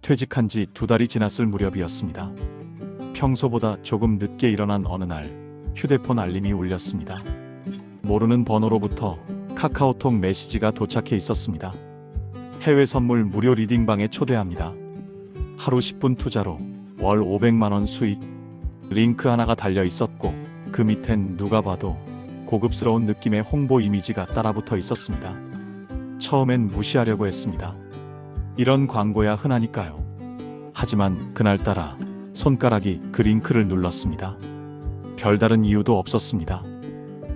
퇴직한 지 2달이 지났을 무렵이었습니다. 평소보다 조금 늦게 일어난 어느 날 휴대폰 알림이 울렸습니다. 모르는 번호로부터 카카오톡 메시지가 도착해 있었습니다. 해외 선물 무료 리딩방에 초대합니다. 하루 10분 투자로 월 500만 원 수익. 링크 하나가 달려 있었고 그 밑엔 누가 봐도 고급스러운 느낌의 홍보 이미지가 따라붙어 있었습니다. 처음엔 무시하려고 했습니다. 이런 광고야 흔하니까요. 하지만 그날따라 손가락이 그 링크를 눌렀습니다. 별다른 이유도 없었습니다.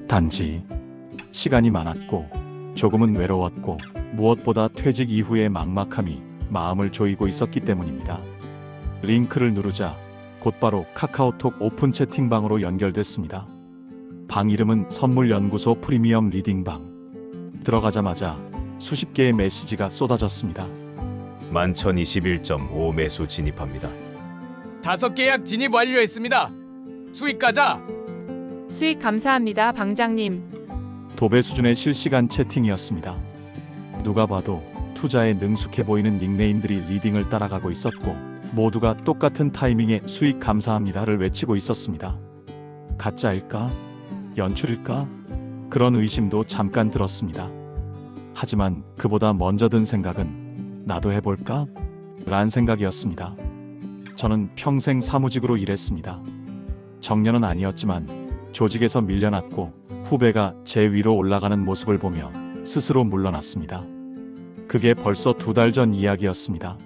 단지 시간이 많았고 조금은 외로웠고 무엇보다 퇴직 이후의 막막함이 마음을 조이고 있었기 때문입니다. 링크를 누르자 곧바로 카카오톡 오픈 채팅방으로 연결됐습니다. 방 이름은 선물연구소 프리미엄 리딩방. 들어가자마자 수십 개의 메시지가 쏟아졌습니다. 11,021.5 매수 진입합니다. 5계약 진입 완료했습니다. 수익 가자. 수익 감사합니다, 방장님. 도배 수준의 실시간 채팅이었습니다. 누가 봐도 투자에 능숙해 보이는 닉네임들이 리딩을 따라가고 있었고 모두가 똑같은 타이밍에 수익 감사합니다를 외치고 있었습니다. 가짜일까? 연출일까? 그런 의심도 잠깐 들었습니다. 하지만 그보다 먼저 든 생각은 나도 해볼까? 란 생각이었습니다. 저는 평생 사무직으로 일했습니다. 정년은 아니었지만 조직에서 밀려났고 후배가 제 위로 올라가는 모습을 보며 스스로 물러났습니다. 그게 벌써 2달 전 이야기였습니다.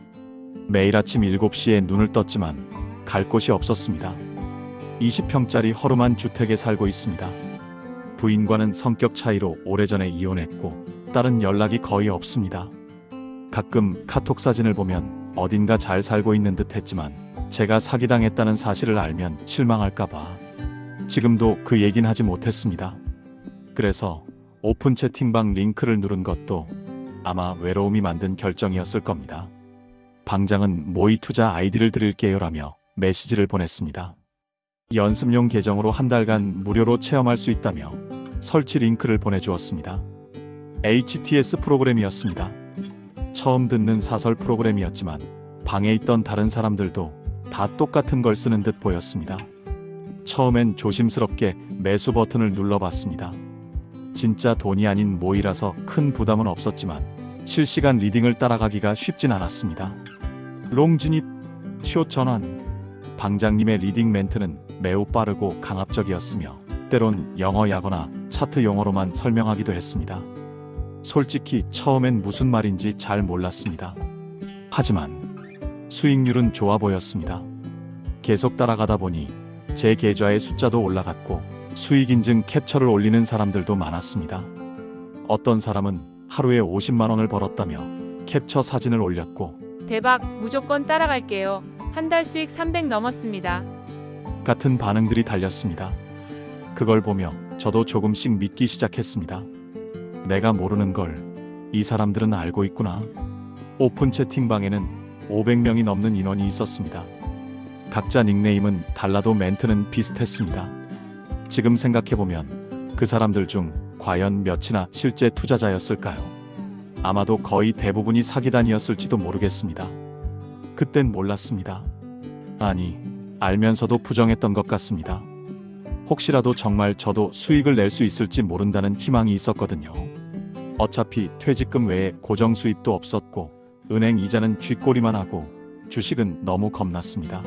매일 아침 7시에 눈을 떴지만 갈 곳이 없었습니다. 20평짜리 허름한 주택에 살고 있습니다. 부인과는 성격 차이로 오래전에 이혼했고 딸은 연락이 거의 없습니다. 가끔 카톡 사진을 보면 어딘가 잘 살고 있는 듯 했지만 제가 사기당했다는 사실을 알면 실망할까봐 지금도 그 얘긴 하지 못했습니다. 그래서 오픈 채팅방 링크를 누른 것도 아마 외로움이 만든 결정이었을 겁니다. 방장은 모의 투자 아이디를 드릴게요라며 메시지를 보냈습니다. 연습용 계정으로 한 달간 무료로 체험할 수 있다며 설치 링크를 보내주었습니다. HTS 프로그램이었습니다. 처음 듣는 사설 프로그램이었지만 방에 있던 다른 사람들도 다 똑같은 걸 쓰는 듯 보였습니다. 처음엔 조심스럽게 매수 버튼을 눌러봤습니다. 진짜 돈이 아닌 모이라서 큰 부담은 없었지만 실시간 리딩을 따라가기가 쉽진 않았습니다. 롱 진입, 숏 전환. 방장님의 리딩 멘트는 매우 빠르고 강압적이었으며 때론 영어야거나 차트 용어로만 설명하기도 했습니다. 솔직히 처음엔 무슨 말인지 잘 몰랐습니다. 하지만 수익률은 좋아 보였습니다. 계속 따라가다 보니 제 계좌의 숫자도 올라갔고 수익 인증 캡처를 올리는 사람들도 많았습니다. 어떤 사람은 하루에 50만 원을 벌었다며 캡처 사진을 올렸고 대박, 무조건 따라갈게요. 한 달 수익 300 넘었습니다. 같은 반응들이 달렸습니다. 그걸 보며 저도 조금씩 믿기 시작했습니다. 내가 모르는 걸 이 사람들은 알고 있구나. 오픈 채팅방에는 500명이 넘는 인원이 있었습니다. 각자 닉네임은 달라도 멘트는 비슷했습니다. 지금 생각해보면 그 사람들 중 과연 몇이나 실제 투자자였을까요? 아마도 거의 대부분이 사기단이었을지도 모르겠습니다. 그땐 몰랐습니다. 아니, 알면서도 부정했던 것 같습니다. 혹시라도 정말 저도 수익을 낼 수 있을지 모른다는 희망이 있었거든요. 어차피 퇴직금 외에 고정 수입도 없었고 은행 이자는 쥐꼬리만 하고 주식은 너무 겁났습니다.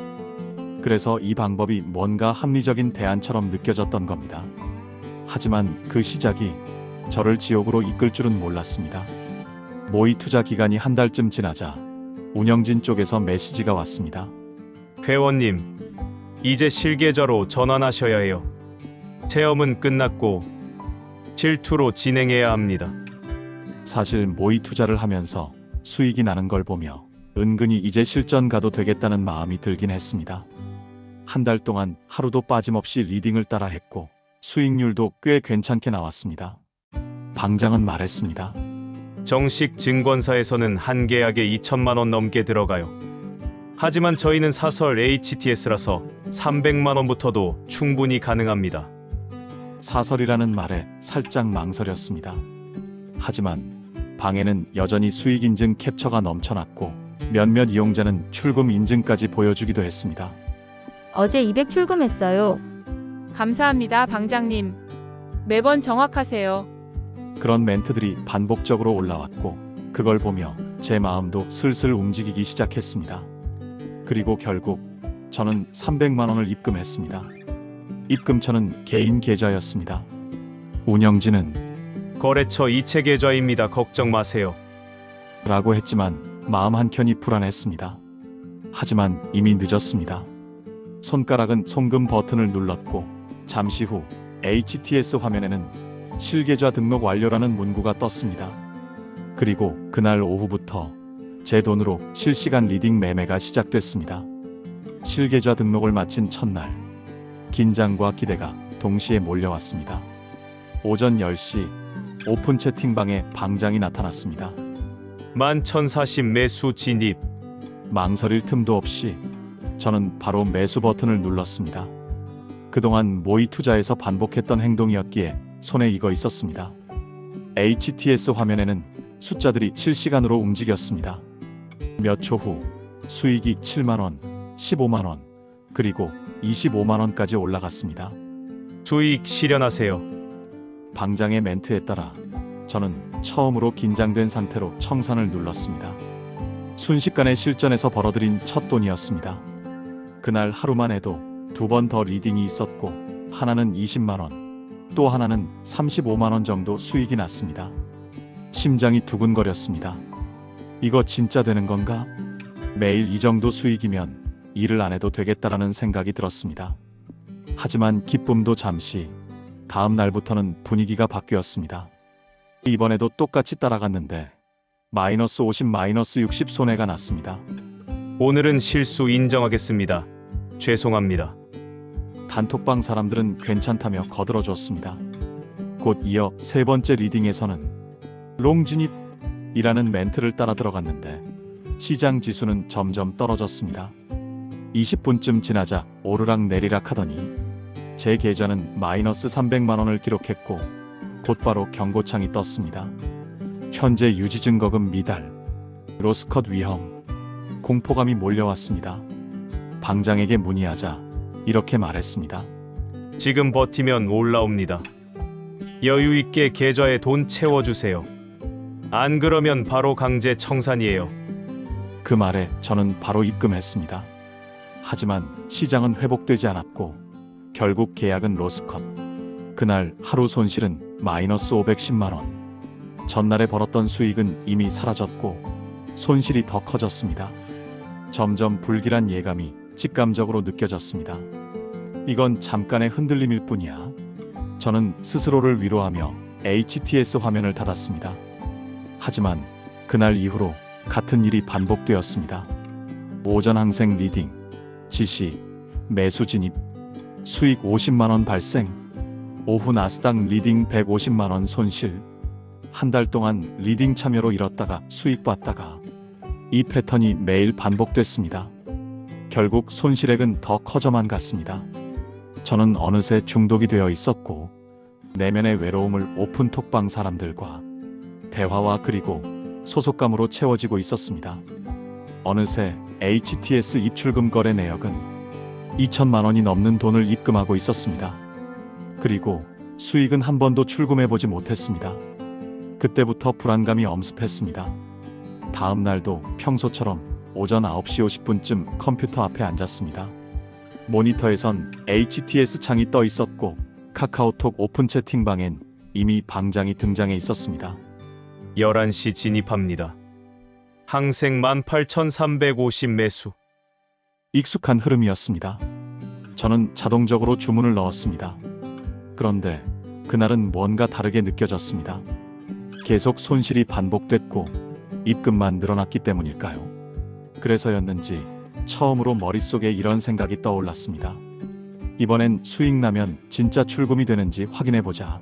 그래서 이 방법이 뭔가 합리적인 대안처럼 느껴졌던 겁니다. 하지만 그 시작이 저를 지옥으로 이끌 줄은 몰랐습니다. 모의 투자 기간이 한 달쯤 지나자 운영진 쪽에서 메시지가 왔습니다. 회원님, 이제 실계좌로 전환하셔야 해요. 체험은 끝났고 실투로 진행해야 합니다. 사실 모의 투자를 하면서 수익이 나는 걸 보며 은근히 이제 실전 가도 되겠다는 마음이 들긴 했습니다. 한 달 동안 하루도 빠짐없이 리딩을 따라 했고 수익률도 꽤 괜찮게 나왔습니다. 방장은 말했습니다. 정식 증권사에서는 한 계약에 2천만 원 넘게 들어가요. 하지만 저희는 사설 HTS라서 300만 원부터도 충분히 가능합니다. 사설이라는 말에 살짝 망설였습니다. 하지만 방에는 여전히 수익 인증 캡처가 넘쳐났고 몇몇 이용자는 출금 인증까지 보여주기도 했습니다. 어제 200 출금했어요. 감사합니다, 방장님. 매번 정확하세요. 그런 멘트들이 반복적으로 올라왔고 그걸 보며 제 마음도 슬슬 움직이기 시작했습니다. 그리고 결국 저는 300만 원을 입금했습니다. 입금처는 개인 계좌였습니다. 운영진은 거래처 이체 계좌입니다. 걱정 마세요. 라고 했지만 마음 한켠이 불안했습니다. 하지만 이미 늦었습니다. 손가락은 송금 버튼을 눌렀고 잠시 후 HTS 화면에는 실계좌 등록 완료라는 문구가 떴습니다. 그리고 그날 오후부터 제 돈으로 실시간 리딩 매매가 시작됐습니다. 실계좌 등록을 마친 첫날, 긴장과 기대가 동시에 몰려왔습니다. 오전 10시 오픈 채팅방에 방장이 나타났습니다. 11,040 매수 진입. 망설일 틈도 없이 저는 바로 매수 버튼을 눌렀습니다. 그동안 모의 투자에서 반복했던 행동이었기에 손에 익어 있었습니다. HTS 화면에는 숫자들이 실시간으로 움직였습니다. 몇 초 후 수익이 7만원, 15만원, 그리고 25만원까지 올라갔습니다. 수익 실현하세요. 방장의 멘트에 따라 저는 처음으로 긴장된 상태로 청산을 눌렀습니다. 순식간에 실전에서 벌어들인 첫 돈이었습니다. 그날 하루만 해도 2번 더 리딩이 있었고 하나는 20만원, 또 하나는 35만원 정도 수익이 났습니다. 심장이 두근거렸습니다. 이거 진짜 되는 건가? 매일 이 정도 수익이면 일을 안 해도 되겠다라는 생각이 들었습니다. 하지만 기쁨도 잠시, 다음 날부터는 분위기가 바뀌었습니다. 이번에도 똑같이 따라갔는데 마이너스 50, 마이너스 60 손해가 났습니다. 오늘은 실수 인정하겠습니다. 죄송합니다. 단톡방 사람들은 괜찮다며 거들어줬습니다. 곧 이어 세 번째 리딩에서는 롱진입이라는 멘트를 따라 들어갔는데 시장 지수는 점점 떨어졌습니다. 20분쯤 지나자 오르락 내리락 하더니 제 계좌는 마이너스 300만 원을 기록했고 곧바로 경고창이 떴습니다. 현재 유지증거금 미달, 로스컷 위험, 공포감이 몰려왔습니다. 방장에게 문의하자 이렇게 말했습니다. 지금 버티면 올라옵니다. 여유 있게 계좌에 돈 채워주세요. 안 그러면 바로 강제 청산이에요. 그 말에 저는 바로 입금했습니다. 하지만 시장은 회복되지 않았고 결국 계약은 로스컷. 그날 하루 손실은 마이너스 510만 원. 전날에 벌었던 수익은 이미 사라졌고 손실이 더 커졌습니다. 점점 불길한 예감이 직감적으로 느껴졌습니다. 이건 잠깐의 흔들림일 뿐이야. 저는 스스로를 위로하며 HTS 화면을 닫았습니다. 하지만 그날 이후로 같은 일이 반복되었습니다. 오전 항생 리딩, 지시, 매수 진입, 수익 50만원 발생, 오후 나스닥 리딩 150만원 손실. 한 달 동안 리딩 참여로 잃었다가 수익 봤다가 이 패턴이 매일 반복됐습니다. 결국 손실액은 더 커져만 갔습니다. 저는 어느새 중독이 되어 있었고 내면의 외로움을 오픈 톡방 사람들과 대화와 그리고 소속감으로 채워지고 있었습니다. 어느새 HTS 입출금 거래 내역은 2천만 원이 넘는 돈을 입금하고 있었습니다. 그리고 수익은 한 번도 출금해보지 못했습니다. 그때부터 불안감이 엄습했습니다. 다음 날도 평소처럼 오전 9시 50분쯤 컴퓨터 앞에 앉았습니다. 모니터에선 HTS 창이 떠 있었고 카카오톡 오픈 채팅방엔 이미 방장이 등장해 있었습니다. 11시 진입합니다. 항생 18,350 매수. 익숙한 흐름이었습니다. 저는 자동적으로 주문을 넣었습니다. 그런데 그날은 뭔가 다르게 느껴졌습니다. 계속 손실이 반복됐고 입금만 늘어났기 때문일까요? 그래서였는지 처음으로 머릿속에 이런 생각이 떠올랐습니다. 이번엔 수익 나면 진짜 출금이 되는지 확인해보자.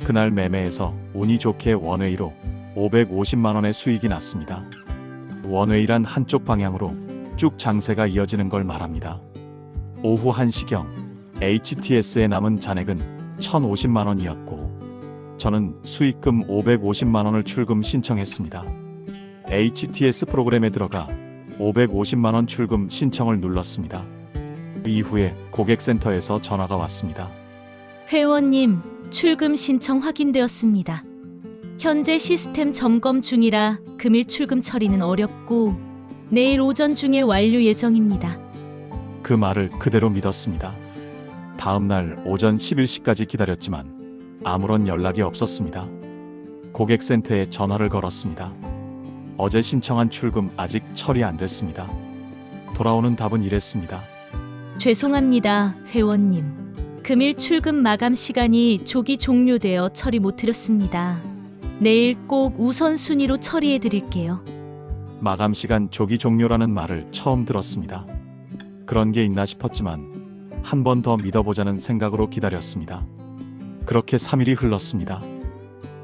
그날 매매에서 운이 좋게 원웨이로 550만 원의 수익이 났습니다. 원웨이란 한쪽 방향으로 쭉 장세가 이어지는 걸 말합니다. 오후 1시경 HTS에 남은 잔액은 1,050만 원이었고 저는 수익금 550만 원을 출금 신청했습니다. HTS 프로그램에 들어가 550만 원 출금 신청을 눌렀습니다. 이후에 고객센터에서 전화가 왔습니다. 회원님, 출금 신청 확인되었습니다. 현재 시스템 점검 중이라 금일 출금 처리는 어렵고 내일 오전 중에 완료 예정입니다. 그 말을 그대로 믿었습니다. 다음 날 오전 11시까지 기다렸지만 아무런 연락이 없었습니다. 고객센터에 전화를 걸었습니다. 어제 신청한 출금 아직 처리 안 됐습니다. 돌아오는 답은 이랬습니다. 죄송합니다, 회원님. 금일 출금 마감 시간이 조기 종료되어 처리 못 드렸습니다. 내일 꼭 우선순위로 처리해 드릴게요. 마감 시간 조기 종료라는 말을 처음 들었습니다. 그런 게 있나 싶었지만 한 번 더 믿어보자는 생각으로 기다렸습니다. 그렇게 3일이 흘렀습니다.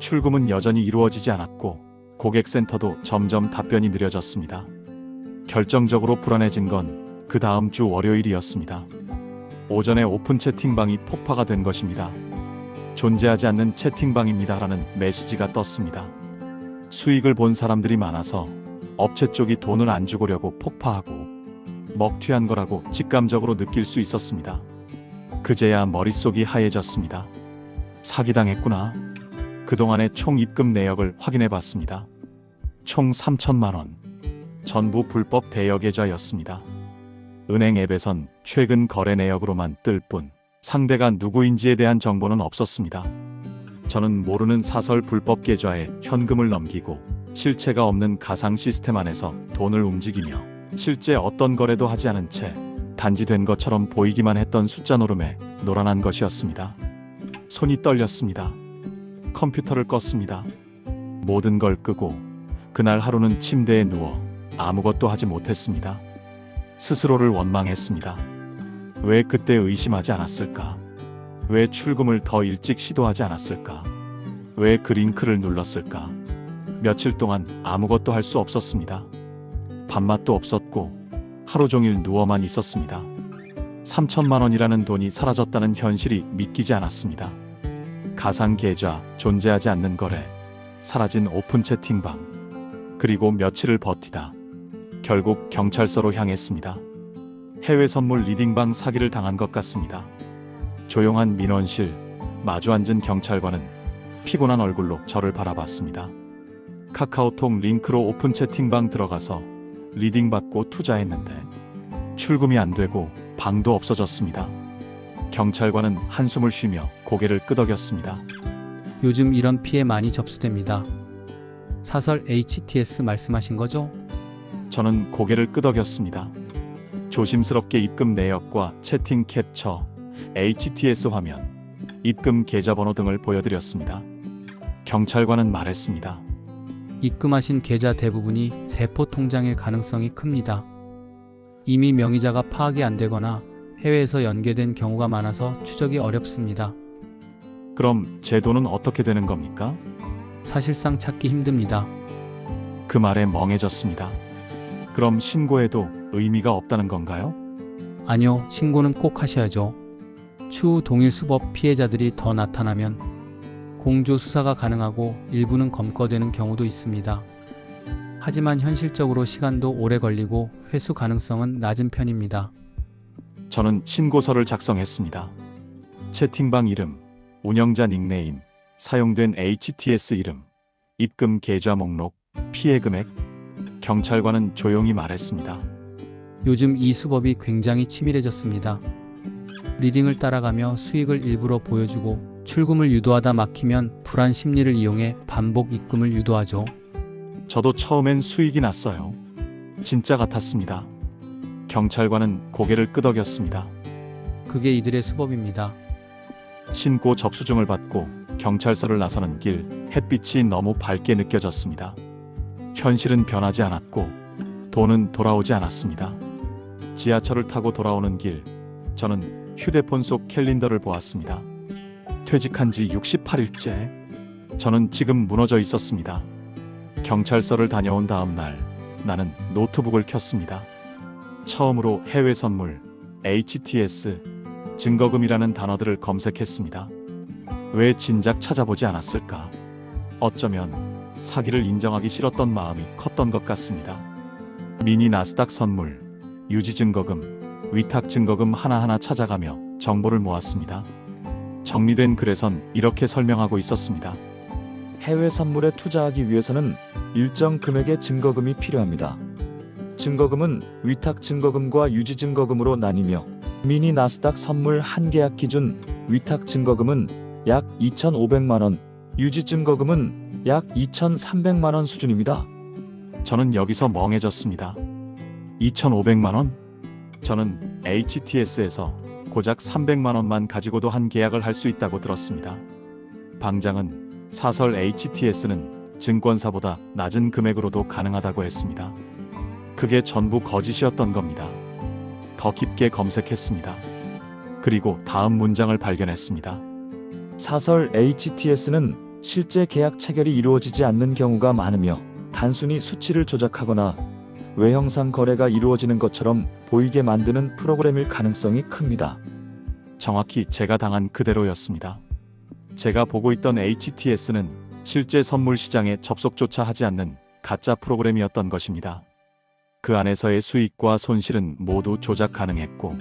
출금은 여전히 이루어지지 않았고 고객센터도 점점 답변이 느려졌습니다. 결정적으로 불안해진 건 그 다음 주 월요일이었습니다. 오전에 오픈 채팅방이 폭파가 된 것입니다. 존재하지 않는 채팅방입니다라는 메시지가 떴습니다. 수익을 본 사람들이 많아서 업체 쪽이 돈을 안 주고려고 폭파하고 먹튀한 거라고 직감적으로 느낄 수 있었습니다. 그제야 머릿속이 하얘졌습니다. 사기당했구나. 그동안의 총 입금 내역을 확인해 봤습니다. 총 3천만 원. 전부 불법 대여 계좌였습니다. 은행 앱에선 최근 거래 내역으로만 뜰 뿐 상대가 누구인지에 대한 정보는 없었습니다. 저는 모르는 사설 불법 계좌에 현금을 넘기고 실체가 없는 가상 시스템 안에서 돈을 움직이며 실제 어떤 거래도 하지 않은 채 단지 된 것처럼 보이기만 했던 숫자 노름에 노란한 것이었습니다. 손이 떨렸습니다. 컴퓨터를 껐습니다. 모든 걸 끄고 그날 하루는 침대에 누워 아무것도 하지 못했습니다. 스스로를 원망했습니다. 왜 그때 의심하지 않았을까? 왜 출금을 더 일찍 시도하지 않았을까? 왜 그 링크를 눌렀을까? 며칠 동안 아무것도 할 수 없었습니다. 밥맛도 없었고 하루 종일 누워만 있었습니다. 3천만 원이라는 돈이 사라졌다는 현실이 믿기지 않았습니다. 가상 계좌, 존재하지 않는 거래, 사라진 오픈 채팅방, 그리고 며칠을 버티다 결국 경찰서로 향했습니다. 해외 선물 리딩방 사기를 당한 것 같습니다. 조용한 민원실, 마주 앉은 경찰관은 피곤한 얼굴로 저를 바라봤습니다. 카카오톡 링크로 오픈 채팅방 들어가서 리딩 받고 투자했는데 출금이 안 되고 방도 없어졌습니다. 경찰관은 한숨을 쉬며 고개를 끄덕였습니다. 요즘 이런 피해 많이 접수됩니다. 사설 HTS 말씀하신 거죠? 저는 고개를 끄덕였습니다. 조심스럽게 입금 내역과 채팅 캡처, HTS 화면, 입금 계좌번호 등을 보여드렸습니다. 경찰관은 말했습니다. 입금하신 계좌 대부분이 대포 통장일 가능성이 큽니다. 이미 명의자가 파악이 안 되거나 해외에서 연계된 경우가 많아서 추적이 어렵습니다. 그럼 제 돈은 어떻게 되는 겁니까? 사실상 찾기 힘듭니다. 그 말에 멍해졌습니다. 그럼 신고해도 의미가 없다는 건가요? 아니요, 신고는 꼭 하셔야죠. 추후 동일 수법 피해자들이 더 나타나면 공조 수사가 가능하고 일부는 검거되는 경우도 있습니다. 하지만 현실적으로 시간도 오래 걸리고 회수 가능성은 낮은 편입니다. 저는 신고서를 작성했습니다. 채팅방 이름, 운영자 닉네임, 사용된 HTS 이름, 입금 계좌 목록, 피해 금액. 경찰관은 조용히 말했습니다. 요즘 이 수법이 굉장히 치밀해졌습니다. 리딩을 따라가며 수익을 일부러 보여주고 출금을 유도하다 막히면 불안 심리를 이용해 반복 입금을 유도하죠. 저도 처음엔 수익이 났어요. 진짜 같았습니다. 경찰관은 고개를 끄덕였습니다. 그게 이들의 수법입니다. 신고 접수증을 받고 경찰서를 나서는 길, 햇빛이 너무 밝게 느껴졌습니다. 현실은 변하지 않았고 돈은 돌아오지 않았습니다. 지하철을 타고 돌아오는 길, 저는 휴대폰 속 캘린더를 보았습니다. 퇴직한 지 68일째. 저는 지금 무너져 있었습니다. 경찰서를 다녀온 다음 날, 나는 노트북을 켰습니다. 처음으로 해외 선물, HTS, 증거금이라는 단어들을 검색했습니다. 왜 진작 찾아보지 않았을까? 어쩌면 사기를 인정하기 싫었던 마음이 컸던 것 같습니다. 미니 나스닥 선물, 유지 증거금, 위탁 증거금 하나하나 찾아가며 정보를 모았습니다. 정리된 글에선 이렇게 설명하고 있었습니다. 해외 선물에 투자하기 위해서는 일정 금액의 증거금이 필요합니다. 증거금은 위탁 증거금과 유지 증거금으로 나뉘며 미니 나스닥 선물 한 계약 기준 위탁 증거금은 약 2,500만 원, 유지 증거금은 약 2,300만 원 수준입니다. 저는 여기서 멍해졌습니다. 2,500만 원? 저는 HTS에서 고작 300만 원만 가지고도 한 계약을 할 수 있다고 들었습니다. 방장은 사설 HTS는 증권사보다 낮은 금액으로도 가능하다고 했습니다. 그게 전부 거짓이었던 겁니다. 더 깊게 검색했습니다. 그리고 다음 문장을 발견했습니다. 사설 HTS는 실제 계약 체결이 이루어지지 않는 경우가 많으며 단순히 수치를 조작하거나 외형상 거래가 이루어지는 것처럼 보이게 만드는 프로그램일 가능성이 큽니다. 정확히 제가 당한 그대로였습니다. 제가 보고 있던 HTS는 실제 선물 시장에 접속조차 하지 않는 가짜 프로그램이었던 것입니다. 그 안에서의 수익과 손실은 모두 조작 가능했고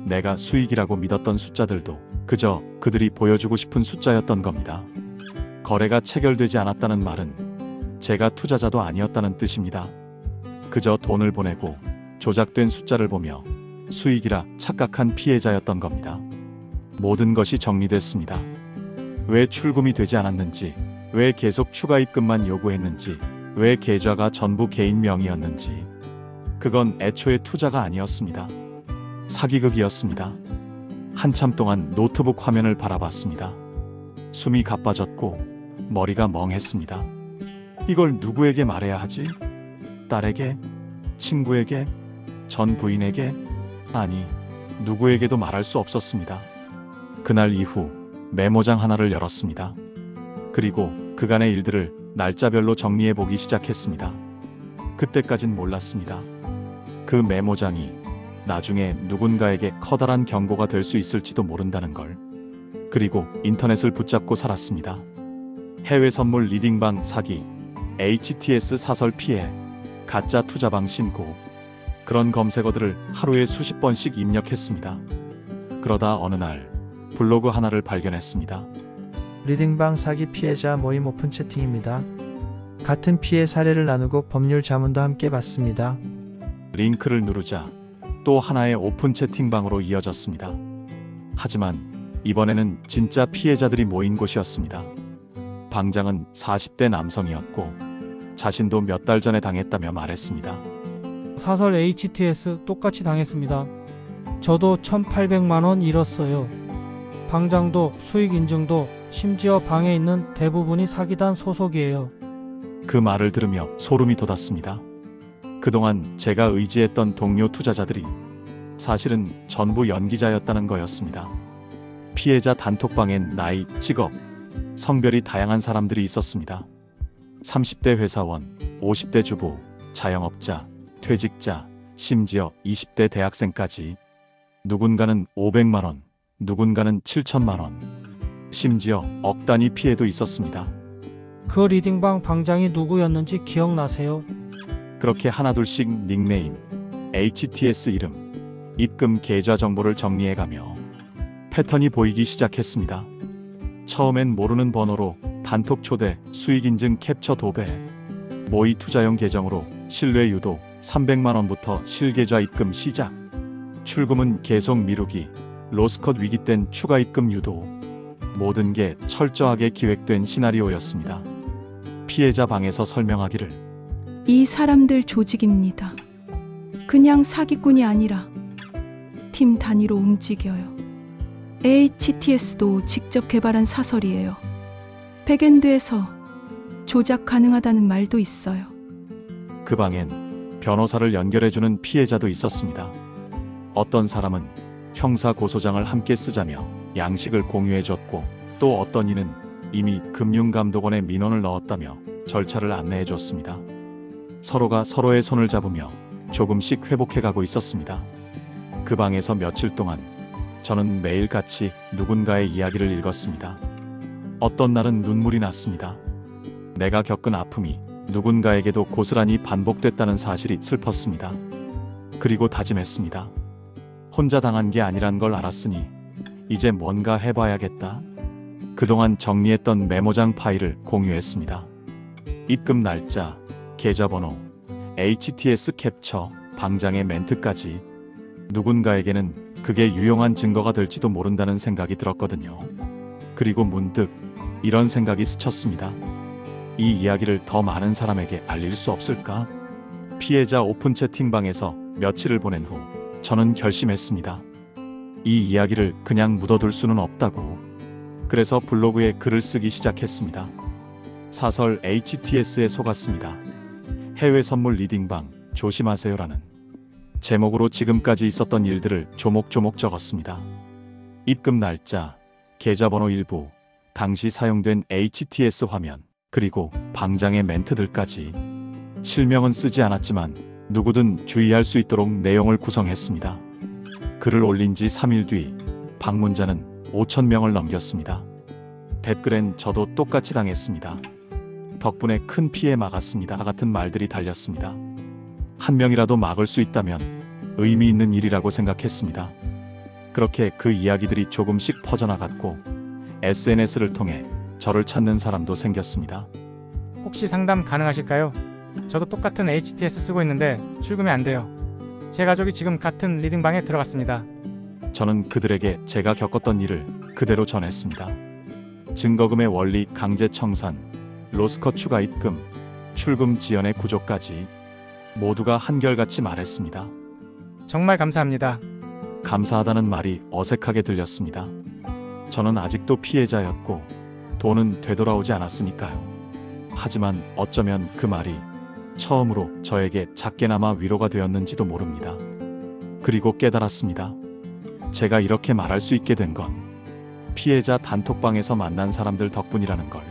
내가 수익이라고 믿었던 숫자들도 그저 그들이 보여주고 싶은 숫자였던 겁니다. 거래가 체결되지 않았다는 말은 제가 투자자도 아니었다는 뜻입니다. 그저 돈을 보내고 조작된 숫자를 보며 수익이라 착각한 피해자였던 겁니다. 모든 것이 정리됐습니다. 왜 출금이 되지 않았는지, 왜 계속 추가 입금만 요구했는지, 왜 계좌가 전부 개인 명의였는지. 그건 애초에 투자가 아니었습니다. 사기극이었습니다. 한참 동안 노트북 화면을 바라봤습니다. 숨이 가빠졌고 머리가 멍했습니다. 이걸 누구에게 말해야 하지? 딸에게? 친구에게? 전 부인에게? 아니, 누구에게도 말할 수 없었습니다. 그날 이후 메모장 하나를 열었습니다. 그리고 그간의 일들을 날짜별로 정리해보기 시작했습니다. 그때까진 몰랐습니다. 그 메모장이 나중에 누군가에게 커다란 경고가 될 수 있을지도 모른다는 걸. 그리고 인터넷을 붙잡고 살았습니다. 해외 선물 리딩방 사기, HTS 사설 피해, 가짜 투자방 신고, 그런 검색어들을 하루에 수십 번씩 입력했습니다. 그러다 어느 날 블로그 하나를 발견했습니다. 리딩방 사기 피해자 모임 오픈 채팅입니다. 같은 피해 사례를 나누고 법률 자문도 함께 받습니다. 링크를 누르자 또 하나의 오픈 채팅방으로 이어졌습니다. 하지만 이번에는 진짜 피해자들이 모인 곳이었습니다. 방장은 40대 남성이었고 자신도 몇 달 전에 당했다며 말했습니다. 사설 HTS 똑같이 당했습니다. 저도 1,800만 원 잃었어요. 방장도 수익 인증도 심지어 방에 있는 대부분이 사기단 소속이에요. 그 말을 들으며 소름이 돋았습니다. 그동안 제가 의지했던 동료 투자자들이 사실은 전부 연기자였다는 거였습니다. 피해자 단톡방엔 나이, 직업, 성별이 다양한 사람들이 있었습니다. 30대 회사원, 50대 주부, 자영업자, 퇴직자, 심지어 20대 대학생까지. 누군가는 500만 원, 누군가는 7천만 원, 심지어 억 단위 피해도 있었습니다. 그 리딩방 방장이 누구였는지 기억나세요? 그렇게 하나둘씩 닉네임, HTS 이름, 입금 계좌 정보를 정리해가며 패턴이 보이기 시작했습니다. 처음엔 모르는 번호로 단톡 초대, 수익 인증 캡처 도배, 모의 투자용 계정으로 신뢰 유도, 300만 원부터 실계좌 입금 시작, 출금은 계속 미루기, 로스컷 위기 땐 추가 입금 유도. 모든 게 철저하게 기획된 시나리오였습니다. 피해자 방에서 설명하기를, 이 사람들 조직입니다. 그냥 사기꾼이 아니라 팀 단위로 움직여요. HTS도 직접 개발한 사설이에요. 백엔드에서 조작 가능하다는 말도 있어요. 그 방엔 변호사를 연결해주는 피해자도 있었습니다. 어떤 사람은 형사 고소장을 함께 쓰자며 양식을 공유해줬고, 또 어떤 이는 이미 금융감독원에 민원을 넣었다며 절차를 안내해줬습니다. 서로가 서로의 손을 잡으며 조금씩 회복해가고 있었습니다. 그 방에서 며칠 동안 저는 매일같이 누군가의 이야기를 읽었습니다. 어떤 날은 눈물이 났습니다. 내가 겪은 아픔이 누군가에게도 고스란히 반복됐다는 사실이 슬펐습니다. 그리고 다짐했습니다. 혼자 당한 게 아니란 걸 알았으니 이제 뭔가 해봐야겠다. 그동안 정리했던 메모장 파일을 공유했습니다. 입금 날짜, 계좌번호, HTS 캡처, 방장의 멘트까지. 누군가에게는 그게 유용한 증거가 될지도 모른다는 생각이 들었거든요. 그리고 문득 이런 생각이 스쳤습니다. 이 이야기를 더 많은 사람에게 알릴 수 없을까? 피해자 오픈 채팅방에서 며칠을 보낸 후 저는 결심했습니다. 이 이야기를 그냥 묻어둘 수는 없다고. 그래서 블로그에 글을 쓰기 시작했습니다. 사설 HTS에 속았습니다. 해외 선물 리딩방 조심하세요라는 제목으로 지금까지 있었던 일들을 조목조목 적었습니다. 입금 날짜, 계좌번호 일부, 당시 사용된 HTS 화면, 그리고 방장의 멘트들까지. 실명은 쓰지 않았지만 누구든 주의할 수 있도록 내용을 구성했습니다. 글을 올린 지 3일 뒤 방문자는 5,000명을 넘겼습니다. 댓글엔 저도 똑같이 당했습니다. 덕분에 큰 피해 막았습니다 같은 말들이 달렸습니다. 한 명이라도 막을 수 있다면 의미 있는 일이라고 생각했습니다. 그렇게 그 이야기들이 조금씩 퍼져나갔고 SNS를 통해 저를 찾는 사람도 생겼습니다. 혹시 상담 가능하실까요? 저도 똑같은 HTS 쓰고 있는데 출금이 안 돼요. 제 가족이 지금 같은 리딩방에 들어갔습니다. 저는 그들에게 제가 겪었던 일을 그대로 전했습니다. 증거금의 원리 강제 청산, 로스커 추가 입금, 출금 지연의 구조까지 모두가 한결같이 말했습니다. 정말 감사합니다. 감사하다는 말이 어색하게 들렸습니다. 저는 아직도 피해자였고 돈은 되돌아오지 않았으니까요. 하지만 어쩌면 그 말이 처음으로 저에게 작게나마 위로가 되었는지도 모릅니다. 그리고 깨달았습니다. 제가 이렇게 말할 수 있게 된 건 피해자 단톡방에서 만난 사람들 덕분이라는 걸.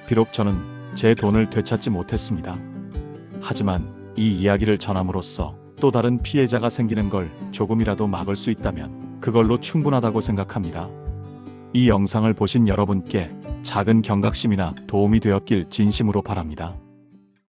비록 저는 제 돈을 되찾지 못했습니다. 하지만 이 이야기를 전함으로써 또 다른 피해자가 생기는 걸 조금이라도 막을 수 있다면 그걸로 충분하다고 생각합니다. 이 영상을 보신 여러분께 작은 경각심이나 도움이 되었길 진심으로 바랍니다.